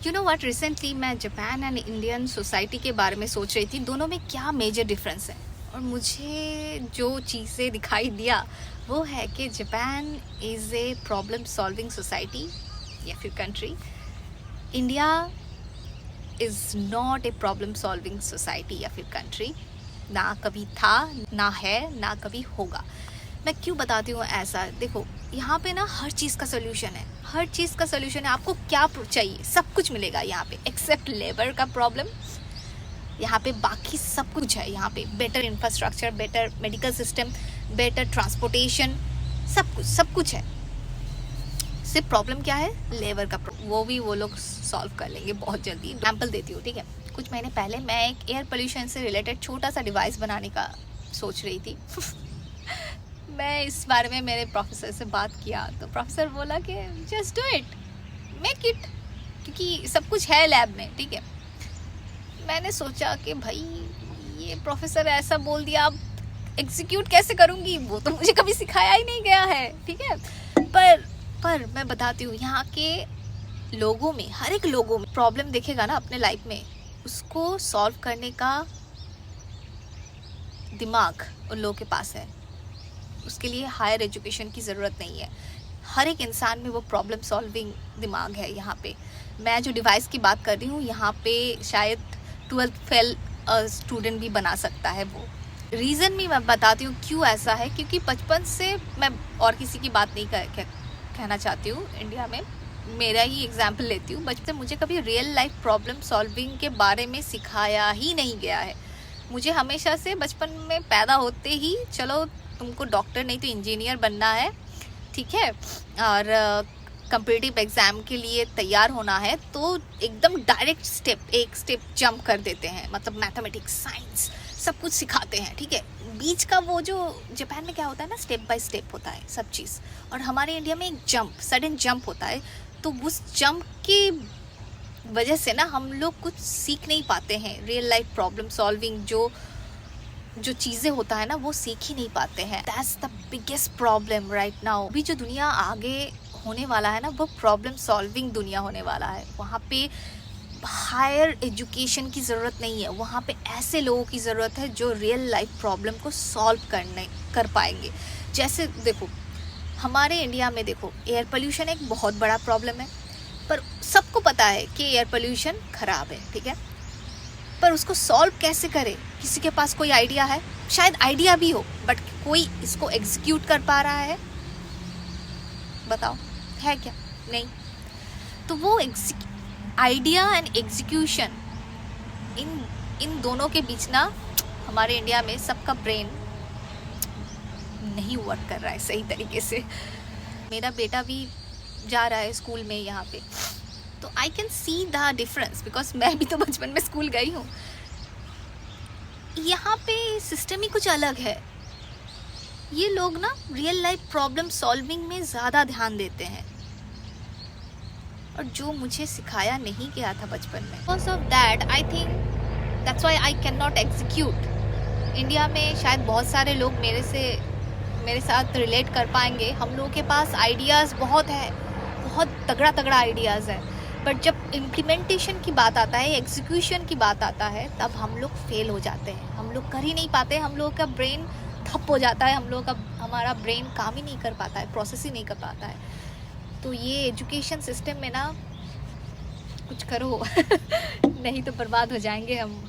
You know what, recently मैं Japan and Indian society के बारे में सोच रही थी, दोनों में क्या मेजर डिफरेंस है। और मुझे जो चीज़ें दिखाई दिया वो है कि Japan is a problem solving society या फिर country. India is not a problem solving society या फिर कंट्री। ना कभी था, ना है, ना कभी होगा। मैं क्यों बताती हूँ ऐसा? देखो, यहाँ पे ना हर चीज़ का सोल्यूशन है, हर चीज़ का सोल्यूशन है। आपको क्या चाहिए सब कुछ मिलेगा यहाँ पे, एक्सेप्ट लेबर का प्रॉब्लम। यहाँ पे बाकी सब कुछ है। यहाँ पे better infrastructure, better medical system, better transportation, सब कुछ है। सिर्फ प्रॉब्लम क्या है? लेबर का। वो भी वो लोग सॉल्व कर लेंगे बहुत जल्दी। एग्जाम्पल देती हूँ, ठीक है। कुछ महीने पहले मैं एक एयर पोल्यूशन से रिलेटेड छोटा सा डिवाइस बनाने का सोच रही थी। मैं इस बारे में मेरे प्रोफेसर से बात किया तो प्रोफेसर बोला कि just do it, make it, क्योंकि सब कुछ है लैब में, ठीक है। मैंने सोचा कि भाई ये प्रोफेसर ऐसा बोल दिया, अब एग्जीक्यूट कैसे करूँगी? वो तो मुझे कभी सिखाया ही नहीं गया है, ठीक है। पर मैं बताती हूँ, यहाँ के लोगों में, हर एक लोगों में प्रॉब्लम देखेगा ना अपने लाइफ में, उसको सॉल्व करने का दिमाग उन लोगों के पास है। उसके लिए हायर एजुकेशन की ज़रूरत नहीं है। हर एक इंसान में वो प्रॉब्लम सॉल्विंग दिमाग है। यहाँ पे मैं जो डिवाइस की बात कर रही हूँ, यहाँ पे शायद 12th फेल स्टूडेंट भी बना सकता है। वो रीज़न भी मैं बताती हूँ क्यों ऐसा है, क्योंकि बचपन से, मैं और किसी की बात नहीं कहना चाहती हूँ, इंडिया में मेरा ही एग्जाम्पल लेती हूँ। बचपन से मुझे कभी रियल लाइफ प्रॉब्लम सॉल्विंग के बारे में सिखाया ही नहीं गया है। मुझे हमेशा से बचपन में पैदा होते ही, चलो तुमको डॉक्टर नहीं तो इंजीनियर बनना है, ठीक है, और कम्पिटिटिव एग्ज़ाम के लिए तैयार होना है, तो एकदम डायरेक्ट एक स्टेप जंप कर देते हैं। मतलब मैथमेटिक्स, साइंस, सब कुछ सिखाते हैं, ठीक है। बीच का वो जो जापान में क्या होता है ना, स्टेप बाय स्टेप होता है सब चीज़, और हमारे इंडिया में एक जंप, सडन जंप होता है। तो उस जंप की वजह से ना हम लोग कुछ सीख नहीं पाते हैं। रियल लाइफ प्रॉब्लम सॉल्विंग जो चीज़ें होता है ना, वो सीख ही नहीं पाते हैं। That's the biggest problem right now. अभी जो दुनिया आगे होने वाला है ना, वो प्रॉब्लम सॉल्विंग दुनिया होने वाला है। वहाँ पे हायर एजुकेशन की ज़रूरत नहीं है, वहाँ पे ऐसे लोगों की ज़रूरत है जो रियल लाइफ प्रॉब्लम को सॉल्व कर पाएंगे। जैसे देखो, हमारे इंडिया में देखो, एयर पोल्यूशन एक बहुत बड़ा प्रॉब्लम है, पर सबको पता है कि एयर पोल्यूशन ख़राब है, ठीक है। पर उसको सॉल्व कैसे करें? किसी के पास कोई आइडिया है? शायद आइडिया भी हो, बट कोई इसको एग्जीक्यूट कर पा रहा है? बताओ, है क्या? नहीं। तो वो आइडिया एंड एग्जीक्यूशन, इन दोनों के बीच ना हमारे इंडिया में सबका ब्रेन नहीं वर्क कर रहा है सही तरीके से। मेरा बेटा भी जा रहा है स्कूल में यहाँ पे, तो I can see the difference, because मैं भी तो बचपन में स्कूल गई हूँ। यहाँ पे सिस्टम ही कुछ अलग है। ये लोग ना रियल लाइफ प्रॉब्लम सॉल्विंग में ज़्यादा ध्यान देते हैं, और जो मुझे सिखाया नहीं गया था बचपन में। Because of that I think that's why I can not execute. India में शायद बहुत सारे लोग मेरे साथ रिलेट कर पाएंगे। हम लोगों के पास आइडियाज़ बहुत है, बहुत तगड़ा आइडियाज़ है, बट जब इम्प्लीमेंटेशन की बात आता है, एग्जीक्यूशन की बात आता है, तब हम लोग फेल हो जाते हैं। हम लोग कर ही नहीं पाते, हम लोगों का ब्रेन ठप हो जाता है, हमारा ब्रेन काम ही नहीं कर पाता है, प्रोसेस ही नहीं कर पाता है। तो ये एजुकेशन सिस्टम में ना कुछ करो। नहीं तो बर्बाद हो जाएंगे हम।